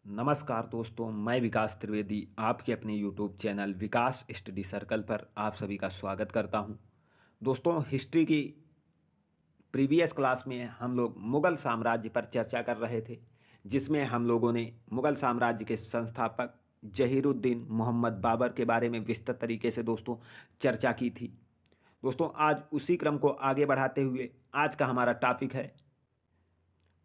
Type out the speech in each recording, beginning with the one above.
नमस्कार दोस्तों, मैं विकास त्रिवेदी आपके अपने यूट्यूब चैनल विकास स्टडी सर्कल पर आप सभी का स्वागत करता हूं। दोस्तों, हिस्ट्री की प्रीवियस क्लास में हम लोग मुग़ल साम्राज्य पर चर्चा कर रहे थे, जिसमें हम लोगों ने मुग़ल साम्राज्य के संस्थापक जहीरुद्दीन मोहम्मद बाबर के बारे में विस्तृत तरीके से दोस्तों चर्चा की थी। दोस्तों, आज उसी क्रम को आगे बढ़ाते हुए आज का हमारा टॉपिक है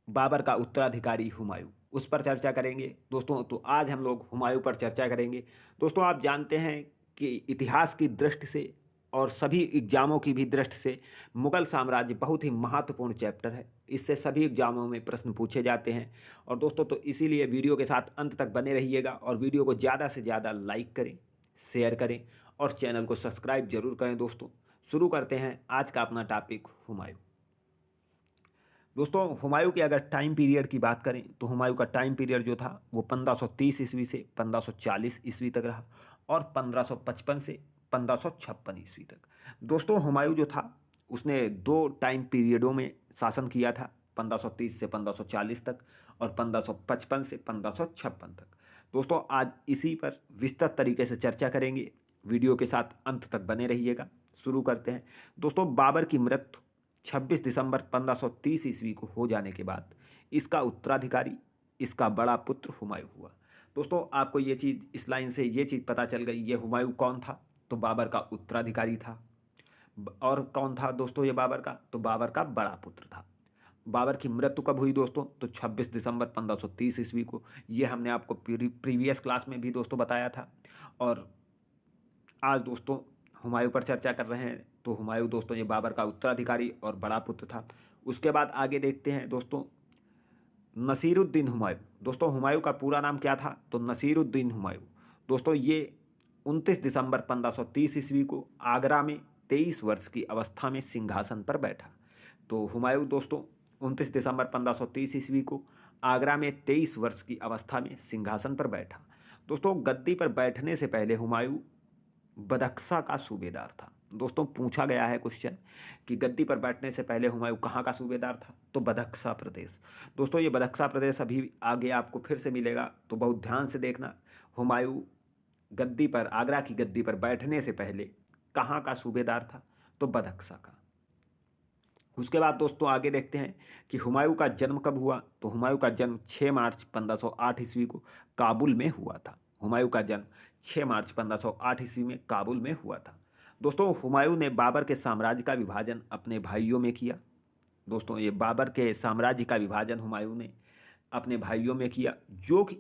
बाबर का उत्तराधिकारी हुमायूं। उस पर चर्चा करेंगे दोस्तों। तो आज हम लोग हुमायूं पर चर्चा करेंगे। दोस्तों, आप जानते हैं कि इतिहास की दृष्टि से और सभी एग्जामों की भी दृष्टि से मुग़ल साम्राज्य बहुत ही महत्वपूर्ण चैप्टर है। इससे सभी एग्जामों में प्रश्न पूछे जाते हैं। और दोस्तों, तो इसीलिए वीडियो के साथ अंत तक बने रहिएगा और वीडियो को ज़्यादा से ज़्यादा लाइक करें, शेयर करें और चैनल को सब्सक्राइब जरूर करें। दोस्तों, शुरू करते हैं आज का अपना टॉपिक हुमायूं। दोस्तों, हुमायूं के अगर टाइम पीरियड की बात करें तो हुमायूं का टाइम पीरियड जो था वो 1530 ईस्वी से 1540 ईस्वी तक रहा और 1555 से 1556 ईस्वी तक। दोस्तों, हुमायूं जो था उसने दो टाइम पीरियडों में शासन किया था, 1530 से 1540 तक और 1555 से 1556 तक। दोस्तों, आज इसी पर विस्तृत तरीके से चर्चा करेंगे। वीडियो के साथ अंत तक बने रहिएगा। शुरू करते हैं। दोस्तों, बाबर की मृत्यु 26 दिसंबर 1530 ईस्वी को हो जाने के बाद इसका उत्तराधिकारी इसका बड़ा पुत्र हुमायूं हुआ। दोस्तों, आपको ये चीज़ इस लाइन से ये चीज़ पता चल गई, ये हुमायूं कौन था? तो बाबर का उत्तराधिकारी था। और कौन था दोस्तों ये बाबर का? तो बाबर का बड़ा पुत्र था। बाबर की मृत्यु कब हुई दोस्तों? तो 26 दिसंबर 1530 ईस्वी को। ये हमने आपको प्रीवियस क्लास में भी दोस्तों बताया था। और आज दोस्तों हुमायूं पर चर्चा कर रहे हैं। तो हुमायूं दोस्तों ये बाबर का उत्तराधिकारी और बड़ा पुत्र था। उसके बाद आगे देखते हैं दोस्तों नसीरुद्दीन हुमायूं। दोस्तों, हुमायूं का पूरा नाम क्या था? तो नसीरुद्दीन हुमायूं। दोस्तों, ये 29 दिसंबर 1530 ईस्वी को आगरा में 23 वर्ष की अवस्था में सिंहासन पर बैठा। तो हुमायूं दोस्तों 29 दिसंबर 1530 ईस्वी को आगरा में 23 वर्ष की अवस्था में सिंहासन पर बैठा। दोस्तों, गद्दी पर बैठने से पहले हुमायूं बदख्शा का सूबेदार था। दोस्तों, पूछा गया है क्वेश्चन कि गद्दी पर बैठने से पहले हुमायूं कहाँ का सूबेदार था? तो बदख्शा प्रदेश। दोस्तों, ये बदख्शा प्रदेश अभी आगे आपको फिर से मिलेगा, तो बहुत ध्यान से देखना। हुमायूं गद्दी पर, आगरा की गद्दी पर बैठने से पहले कहाँ का सूबेदार था? तो बदख्शा का। उसके बाद दोस्तों आगे देखते हैं कि हुमायूं का जन्म कब हुआ? तो हुमायूं का जन्म 6 मार्च 1508 ईस्वी को काबुल में हुआ था। हुमायूं का जन्म 6 मार्च 1508 ईस्वी में काबुल में हुआ था। दोस्तों, हुमायूं ने बाबर के साम्राज्य का विभाजन अपने भाइयों में किया। दोस्तों, ये बाबर के साम्राज्य का विभाजन हुमायूं ने अपने भाइयों में किया, जो कि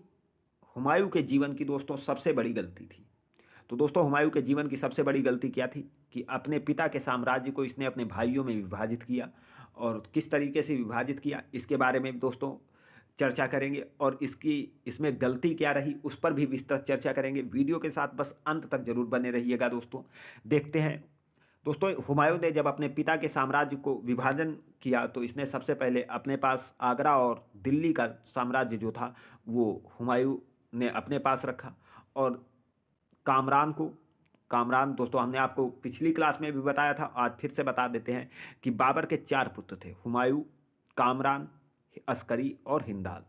हुमायूं के जीवन की दोस्तों सबसे बड़ी गलती थी। तो दोस्तों, हुमायूं के जीवन की सबसे बड़ी गलती क्या थी? कि अपने पिता के साम्राज्य को इसने अपने भाइयों में विभाजित किया। और किस तरीके से विभाजित किया इसके बारे में भी दोस्तों चर्चा करेंगे। और इसमें गलती क्या रही उस पर भी विस्तृत चर्चा करेंगे। वीडियो के साथ बस अंत तक जरूर बने रहिएगा दोस्तों। देखते हैं दोस्तों, हुमायूं ने जब अपने पिता के साम्राज्य को विभाजन किया तो इसने सबसे पहले अपने पास आगरा और दिल्ली का साम्राज्य जो था वो हुमायूं ने अपने पास रखा। और कामरान को, कामरान दोस्तों हमने आपको पिछली क्लास में भी बताया था, आज फिर से बता देते हैं कि बाबर के 4 पुत्र थे, हुमायूं, कामरान, अस्करी और हिंदाल।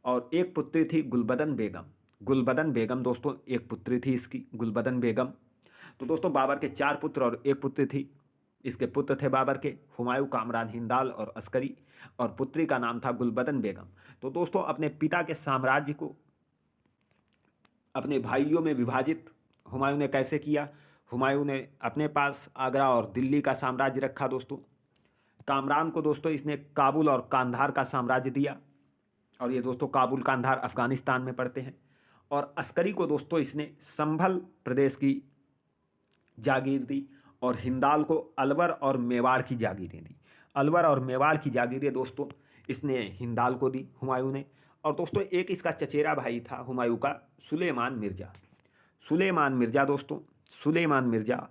और एक पुत्री थी गुलबदन बेगम। गुलबदन बेगम दोस्तों एक पुत्री थी इसकी, गुलबदन बेगम। तो दोस्तों बाबर के 4 पुत्र और एक पुत्री थी। इसके पुत्र थे बाबर के हुमायूं, कामरान, हिंदाल और अस्करी। और पुत्री का नाम था गुलबदन बेगम। तो दोस्तों अपने पिता के साम्राज्य को अपने भाइयों में विभाजित हुमायूं ने कैसे किया? हुमायूं ने अपने पास आगरा और दिल्ली का साम्राज्य रखा दोस्तों। कामरान को दोस्तों इसने काबुल और कांधार का साम्राज्य दिया। और ये दोस्तों काबुल कांधार अफगानिस्तान में पड़ते हैं। और अस्करी को दोस्तों इसने संभल प्रदेश की जागीर दी। और हिंदाल को अलवर और मेवाड़ की जागीरें दी। अलवर और मेवाड़ की जागीरें दोस्तों इसने हिंदाल को दी हुमायूं ने। और दोस्तों एक इसका चचेरा भाई था हुमायूं का, सुलेमान मिर्जा। सुलेमान मिर्जा दोस्तों, सुलेमान मिर्जा,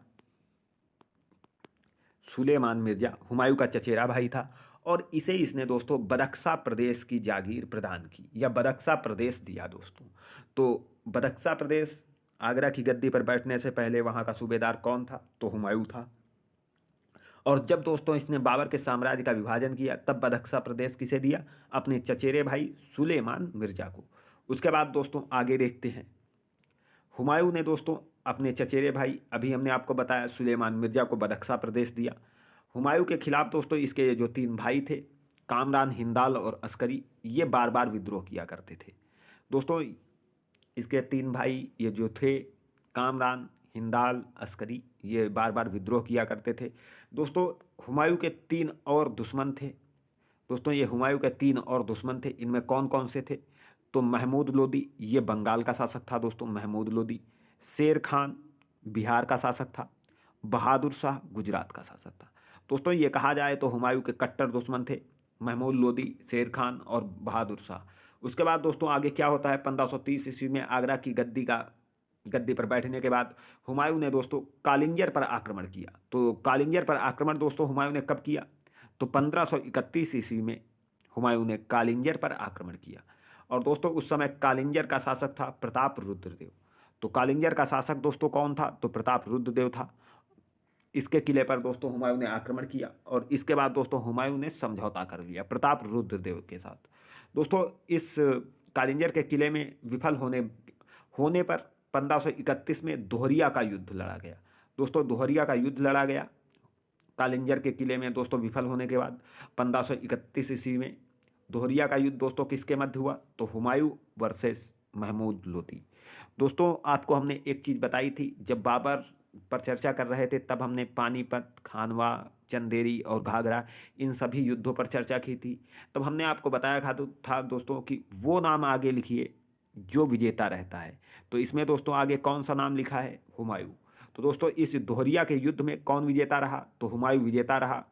सुलेमान मिर्जा हुमायूं का चचेरा भाई था। और इसे इसने दोस्तों बदख्शा प्रदेश की जागीर प्रदान की या बदख्शा प्रदेश दिया दोस्तों। तो बदख्शा प्रदेश, आगरा की गद्दी पर बैठने से पहले वहाँ का सूबेदार कौन था? तो हुमायूं था। और जब दोस्तों इसने बाबर के साम्राज्य का विभाजन किया तब बदख्शा प्रदेश किसे दिया? अपने चचेरे भाई सुलेमान मिर्जा को। उसके बाद दोस्तों आगे देखते हैं। हुमायूं ने दोस्तों अपने चचेरे भाई, अभी हमने आपको बताया, सुलेमान मिर्ज़ा को बदख्शा प्रदेश दिया। हुमायूं के खिलाफ दोस्तों इसके जो तीन भाई थे, कामरान, हिंदाल और अस्करी, ये बार बार विद्रोह किया करते थे। दोस्तों इसके तीन भाई ये जो थे, कामरान, हिंदाल, अस्करी, ये बार बार विद्रोह किया करते थे। दोस्तों हुमायूं के तीन और दुश्मन थे। दोस्तों ये हुमायूं के तीन और दुश्मन थे, इनमें कौन कौन से थे? तो महमूद लोदी, ये बंगाल का शासक था दोस्तों, महमूद लोदी। शेर खान बिहार का शासक था। बहादुर शाह गुजरात का शासक था। दोस्तों ये कहा जाए तो हुमायूं के कट्टर दुश्मन थे महमूद लोदी, शेर खान और बहादुर शाह। उसके बाद दोस्तों आगे क्या होता है, 1530 ईस्वी में आगरा की गद्दी पर बैठने के बाद हुमायूं ने दोस्तों कालिंजर पर आक्रमण किया। तो कालिंजर पर आक्रमण दोस्तों हुमायूं ने कब किया? तो 1531 ईस्वी में हुमायूं ने कालिंजर पर आक्रमण किया। और दोस्तों उस समय कालिंजर का शासक था प्रताप रुद्रदेव। तो कालिंजर का शासक दोस्तों कौन था? तो प्रताप रुद्रदेव था। इसके किले पर दोस्तों हुमायूं ने आक्रमण किया और इसके बाद दोस्तों हुमायूं ने समझौता कर लिया प्रताप रुद्रदेव के साथ। दोस्तों इस कालिंजर के किले में विफल होने पर 1531 में दोहरिया का युद्ध लड़ा गया। दोस्तों दोहरिया का युद्ध लड़ा गया कालिंजर के किले में दोस्तों विफल होने के बाद। 1531 ईस्वी में दोहरिया का युद्ध दोस्तों किसके मध्य हुआ? तो हुमायूं वर्सेस महमूद लोदी। दोस्तों आपको हमने एक चीज़ बताई थी, जब बाबर पर चर्चा कर रहे थे तब हमने पानीपत, खानवा, चंदेरी और घाघरा, इन सभी युद्धों पर चर्चा की थी। तब हमने आपको बताया था दोस्तों कि वो नाम आगे लिखिए जो विजेता रहता है। तो इसमें दोस्तों आगे कौन सा नाम लिखा है? हुमायूं। तो दोस्तों इस दोहरिया के युद्ध में कौन विजेता रहा? तो हुमायूं विजेता रहा।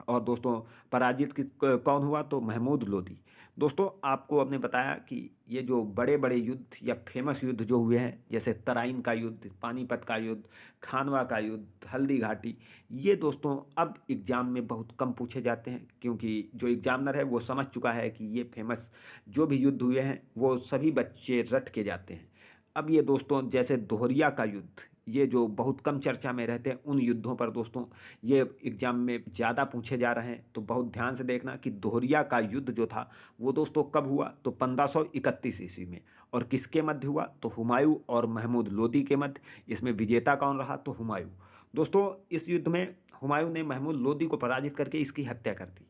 और दोस्तों पराजित कौन हुआ? तो महमूद लोदी। दोस्तों आपको हमने बताया कि ये जो बड़े बड़े युद्ध या फेमस युद्ध जो हुए हैं, जैसे तराइन का युद्ध, पानीपत का युद्ध, खानवा का युद्ध, हल्दी घाटी, ये दोस्तों अब एग्ज़ाम में बहुत कम पूछे जाते हैं, क्योंकि जो एग्जामिनर है वो समझ चुका है कि ये फेमस जो भी युद्ध हुए हैं वो सभी बच्चे रट के जाते हैं। अब ये दोस्तों जैसे दोहरिया का युद्ध, ये जो बहुत कम चर्चा में रहते हैं, उन युद्धों पर दोस्तों ये एग्जाम में ज़्यादा पूछे जा रहे हैं। तो बहुत ध्यान से देखना कि दोहरिया का युद्ध जो था वो दोस्तों कब हुआ? तो 1531 ईस्वी में। और किसके मध्य हुआ? तो हुमायूं और महमूद लोदी के मध्य। इसमें विजेता कौन रहा? तो हुमायूं। दोस्तों इस युद्ध में हुमायूं ने महमूद लोदी को पराजित करके इसकी हत्या कर दी।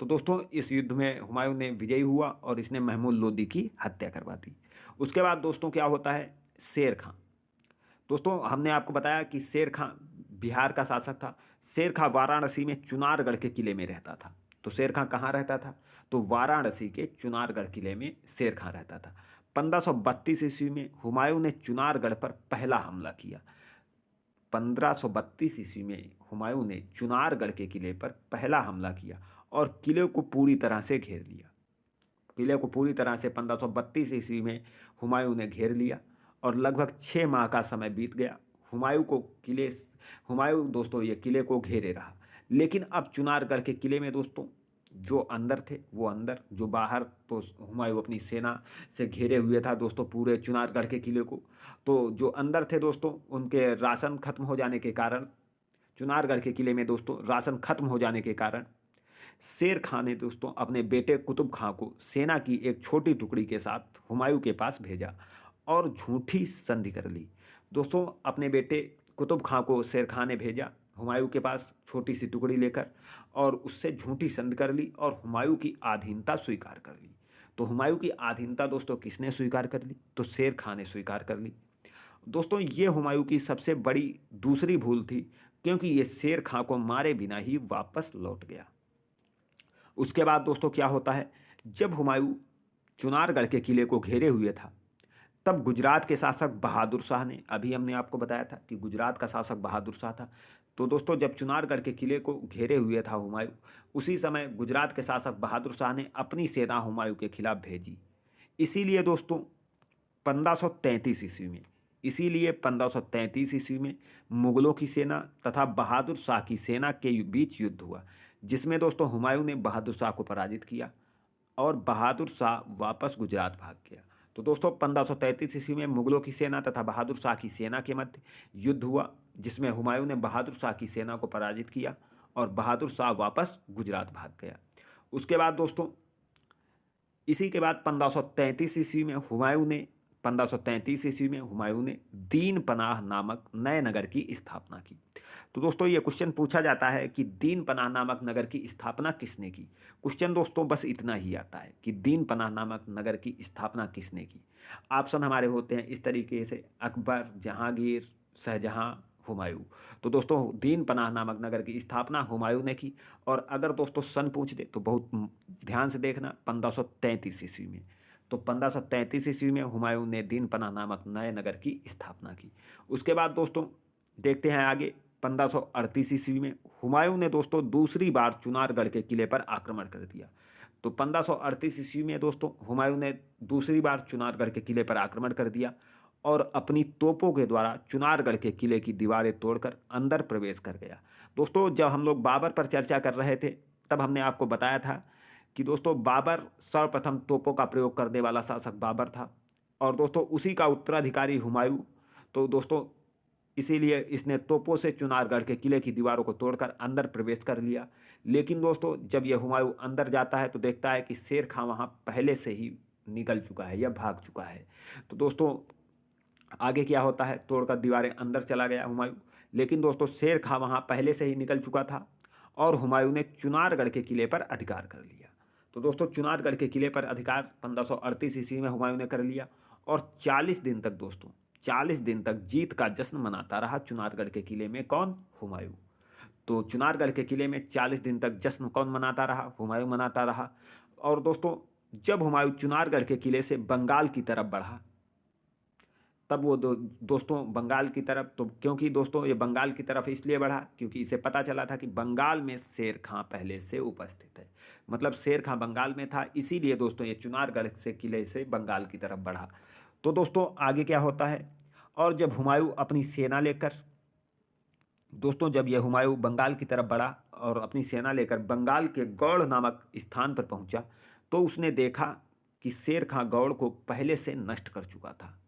तो दोस्तों इस युद्ध में हुमायूं ने विजयी हुआ और इसने महमूद लोदी की हत्या करवा दी। उसके बाद दोस्तों क्या होता है? शेर खां। दोस्तों हमने आपको बताया कि शेर खां बिहार का शासक था। शेर खां वाराणसी में चुनारगढ़ के किले में रहता था। तो शेर खां कहाँ रहता था? तो वाराणसी के चुनारगढ़ किले में शेर खां रहता था। 1532 ईस्वी में हुमायूं ने चुनारगढ़ पर पहला हमला किया। 1532 ईस्वी में हुमायूं ने चुनारगढ़ के किले पर पहला हमला किया और किले को पूरी तरह से घेर लिया। किले को पूरी तरह से 1532 ईस्वी में हुमायूं ने घेर लिया और लगभग 6 माह का समय बीत गया। हुमायूं दोस्तों ये किले को घेरे रहा। लेकिन अब चुनारगढ़ के किले में दोस्तों जो अंदर थे वो अंदर, जो बाहर तो हुमायूं अपनी सेना से घेरे हुए था दोस्तों पूरे चुनारगढ़ के किले को। तो जो अंदर थे दोस्तों उनके राशन खत्म हो जाने के कारण, चुनारगढ़ के किले में दोस्तों राशन खत्म हो जाने के कारण शेर खां ने दोस्तों अपने बेटे कुतुब खां को सेना की एक छोटी टुकड़ी के साथ हुमायूं के पास भेजा और झूठी संधि कर ली। दोस्तों अपने बेटे कुतुब खां को शेर खां ने भेजा हुमायूं के पास छोटी सी टुकड़ी लेकर और उससे झूठी संधि कर ली और हुमायूं की अधीनता स्वीकार कर ली। तो हुमायूं की अधीनता दोस्तों किसने स्वीकार कर ली? तो शेर खां ने स्वीकार कर ली। दोस्तों ये हुमायूं की सबसे बड़ी दूसरी भूल थी, क्योंकि ये शेर खां को मारे बिना ही वापस लौट गया। उसके बाद दोस्तों क्या होता है? जब हुमायूं चुनारगढ़ के किले को घेरे हुए था तब गुजरात के शासक बहादुर शाह ने, अभी हमने आपको बताया था कि गुजरात का शासक बहादुर शाह था। तो दोस्तों जब चुनारगढ़ के किले को घेरे हुए था हुमायूं, उसी समय गुजरात के शासक बहादुर शाह ने अपनी सेना हुमायूं के खिलाफ भेजी। इसीलिए दोस्तों 1533 ईस्वी में इसीलिए 1533 ईस्वी में मुगलों की सेना तथा बहादुर शाह की सेना के बीच युद्ध हुआ, जिसमें दोस्तों हुमायूं ने बहादुर शाह को पराजित किया और बहादुर शाह वापस गुजरात भाग गया। तो दोस्तों 1533 ईस्वी में मुगलों की सेना तथा बहादुर शाह की सेना के मध्य युद्ध हुआ, जिसमें हुमायूं ने बहादुर शाह की सेना को पराजित किया और बहादुर शाह वापस गुजरात भाग गया। उसके बाद दोस्तों इसी के बाद 1533 ईस्वी में हुमायूं ने दीन पनाह नामक नए नगर की स्थापना की। तो दोस्तों ये क्वेश्चन पूछा जाता है कि दीन पनाह नामक नगर की स्थापना किसने की। क्वेश्चन दोस्तों बस इतना ही आता है कि दीन पनाह नामक नगर की स्थापना किसने की। ऑप्शन हमारे होते हैं इस तरीके से: अकबर, जहांगीर, शाहजहां, हुमायूं। तो दोस्तों दीन पनाह नामक नगर की स्थापना हुमायूं ने की। और अगर दोस्तों सन पूछ दे तो बहुत ध्यान से देखना, 1533 ईस्वी में। तो 1533 ईस्वी में हुमायूं ने दीन पनाह नामक नए नगर की स्थापना की। उसके बाद दोस्तों देखते हैं आगे, 1538 ईस्वी में हुमायूं ने दोस्तों दूसरी बार चुनारगढ़ के किले पर आक्रमण कर दिया। तो 1538 ईस्वी में दोस्तों हुमायूं ने दूसरी बार चुनारगढ़ के किले पर आक्रमण कर दिया और अपनी तोपों के द्वारा चुनारगढ़ के किले की दीवारें तोड़कर अंदर प्रवेश कर गया। दोस्तों जब हम लोग बाबर पर चर्चा कर रहे थे तब हमने आपको बताया था कि दोस्तों बाबर सर्वप्रथम तोपों का प्रयोग करने वाला शासक बाबर था और दोस्तों उसी का उत्तराधिकारी हुमायूं। तो दोस्तों इसीलिए इसने तोपों से चुनारगढ़ के किले की दीवारों को तोड़कर अंदर प्रवेश कर लिया। लेकिन दोस्तों जब यह हुमायूं अंदर जाता है तो देखता है कि शेर खां वहाँ पहले से ही निकल चुका है या भाग चुका है। तो दोस्तों आगे क्या होता है, तोड़कर दीवारें अंदर चला गया हुमायूं। लेकिन दोस्तों शेर खां वहाँ पहले से ही निकल चुका था और हुमायूं ने चुनारगढ़ के किले पर अधिकार कर लिया। तो दोस्तों चुनारगढ़ के किले पर अधिकार 1538 ईस्वी में हुमायूं ने कर लिया और 40 दिन तक जीत का जश्न मनाता रहा चुनारगढ़ के किले में। कौन? हुमायूं। तो चुनारगढ़ के किले में 40 दिन तक जश्न कौन मनाता रहा? हुमायूं मनाता रहा। और दोस्तों जब हुमायूं चुनारगढ़ के किले से बंगाल की तरफ बढ़ा तब वो दोस्तों बंगाल की तरफ, तो क्योंकि दोस्तों ये बंगाल की तरफ इसलिए बढ़ा क्योंकि इसे पता चला था कि बंगाल में शेर खां पहले से उपस्थित है। मतलब शेर खां बंगाल में था, इसीलिए दोस्तों ये चुनारगढ़ से किले से बंगाल की तरफ बढ़ा। तो दोस्तों आगे क्या होता है, और जब हुमायूं अपनी सेना लेकर दोस्तों जब यह हुमायूं बंगाल की तरफ बढ़ा और अपनी सेना लेकर बंगाल के गौड़ नामक स्थान पर पहुंचा तो उसने देखा कि शेर खां गौड़ को पहले से नष्ट कर चुका था।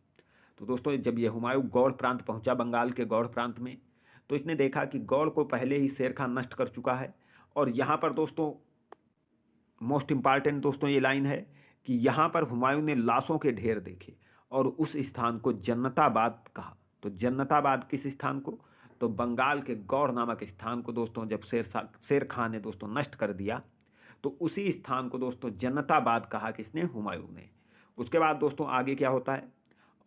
तो दोस्तों जब यह हुमायूं गौड़ प्रांत पहुंचा, बंगाल के गौड़ प्रांत में, तो इसने देखा कि गौड़ को पहले ही शेर खां नष्ट कर चुका है। और यहाँ पर दोस्तों मोस्ट इम्पॉर्टेंट दोस्तों ये लाइन है कि यहाँ पर हुमायूं ने लाशों के ढेर देखे और उस स्थान को जन्नताबाद कहा। तो जन्नताबाद किस स्थान को? तो बंगाल के गौड़ नामक स्थान को दोस्तों जब शेर खां ने दोस्तों नष्ट कर दिया तो उसी स्थान को दोस्तों जन्नताबाद कहा किसने? हुमायूं ने। उसके बाद दोस्तों आगे क्या होता है,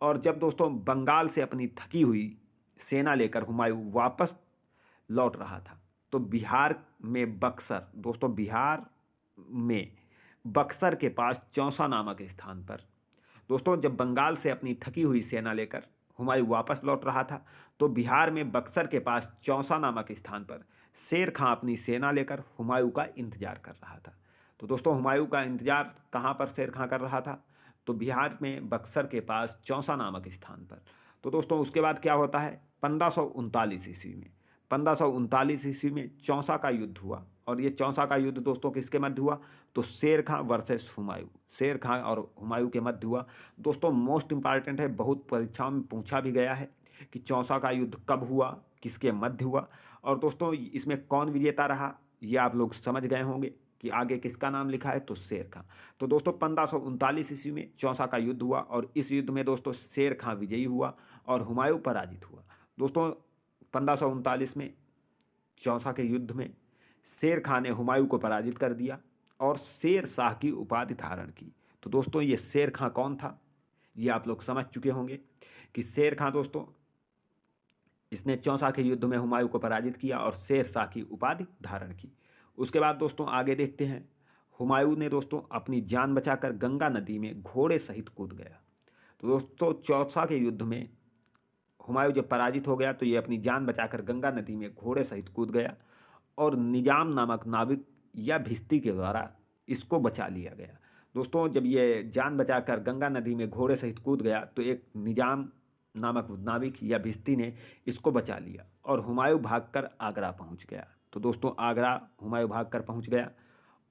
और जब दोस्तों बंगाल से अपनी थकी हुई सेना लेकर हुमायूं वापस लौट रहा था तो बिहार में बक्सर के पास चौसा नामक स्थान पर दोस्तों जब बंगाल से अपनी थकी हुई सेना लेकर हुमायूं वापस लौट रहा था तो बिहार में बक्सर के पास चौसा नामक स्थान पर शेर खां अपनी सेना लेकर हुमायूं का इंतजार कर रहा था। तो दोस्तों हुमायूं का इंतजार कहाँ पर शेर खां कर रहा था? तो बिहार में बक्सर के पास चौसा नामक स्थान पर। तो दोस्तों उसके बाद क्या होता है, 1539 ईस्वी में चौसा का युद्ध हुआ। और ये चौसा का युद्ध दोस्तों किसके मध्य हुआ? तो शेर खां वर्सेस हुमायूं, शेर खां और हुमायूं के मध्य हुआ। दोस्तों मोस्ट इंपॉर्टेंट है, बहुत परीक्षाओं में पूछा भी गया है कि चौसा का युद्ध कब हुआ, किसके मध्य हुआ, और दोस्तों इसमें कौन विजेता रहा ये आप लोग समझ गए होंगे कि आगे किसका नाम लिखा है, तो शेर खां। तो दोस्तों 1539 ईस्वी में चौसा का युद्ध हुआ और इस युद्ध में दोस्तों शेर खां विजयी हुआ और हुमायूं पराजित हुआ। दोस्तों 1539 में चौसा के युद्ध में शेर खां ने हुमायूं को पराजित कर दिया और शेर शाह की उपाधि धारण की। तो दोस्तों ये शेर खां कौन था ये आप लोग समझ चुके होंगे कि शेर खां दोस्तों इसने चौसा के युद्ध में हुमायूं को पराजित किया और शेर शाह की उपाधि धारण की। उसके बाद दोस्तों आगे देखते हैं, हुमायूं ने दोस्तों अपनी जान बचाकर गंगा नदी में घोड़े सहित कूद गया। तो दोस्तों चौसा के युद्ध में हुमायूं जब पराजित हो गया तो ये अपनी जान बचाकर गंगा नदी में घोड़े सहित कूद गया और निजाम नामक नाविक या भिस्ती के द्वारा इसको बचा लिया गया। दोस्तों जब ये जान बचाकर गंगा नदी में घोड़े सहित कूद गया तो एक निजाम नामक नाविक या भिस्ती ने इसको बचा लिया और हुमायूं भागकर आगरा पहुंच गया। तो दोस्तों आगरा हुमायूं भागकर पहुंच गया।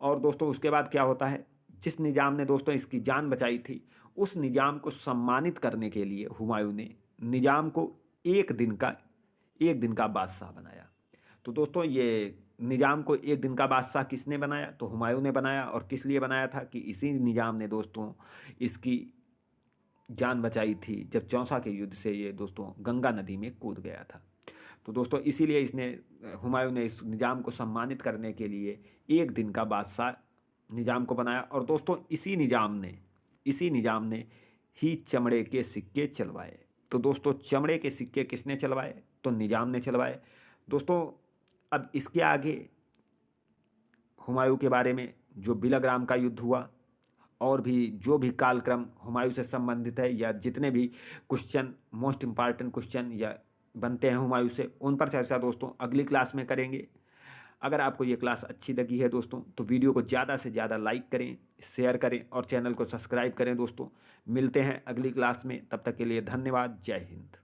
और दोस्तों उसके बाद क्या होता है, जिस निजाम ने दोस्तों इसकी जान बचाई थी उस निजाम को सम्मानित करने के लिए हुमायूं ने निजाम को एक दिन का बादशाह बनाया। तो दोस्तों ये निज़ाम को एक दिन का बादशाह किसने बनाया? तो हुमायूं ने बनाया। और किस लिए बनाया था? कि इसी निज़ाम ने दोस्तों इसकी जान बचाई थी जब चौसा के युद्ध से ये दोस्तों गंगा नदी में कूद गया था। तो दोस्तों इसीलिए इसने हुमायूं ने इस निज़ाम को सम्मानित करने के लिए एक दिन का बादशाह निज़ाम को बनाया। और दोस्तों इसी निज़ाम ने ही चमड़े के सिक्के चलवाए। तो दोस्तों चमड़े के सिक्के किसने चलवाए? तो निज़ाम ने चलवाए। दोस्तों अब इसके आगे हुमायूं के बारे में जो बिलग्राम का युद्ध हुआ और भी जो भी कालक्रम हुमायूं से संबंधित है या जितने भी क्वेश्चन मोस्ट इम्पॉर्टेंट क्वेश्चन या बनते हैं हुमायूं से, उन पर चर्चा दोस्तों अगली क्लास में करेंगे। अगर आपको ये क्लास अच्छी लगी है दोस्तों तो वीडियो को ज़्यादा से ज़्यादा लाइक करें, शेयर करें और चैनल को सब्सक्राइब करें दोस्तों। मिलते हैं अगली क्लास में, तब तक के लिए धन्यवाद। जय हिंद।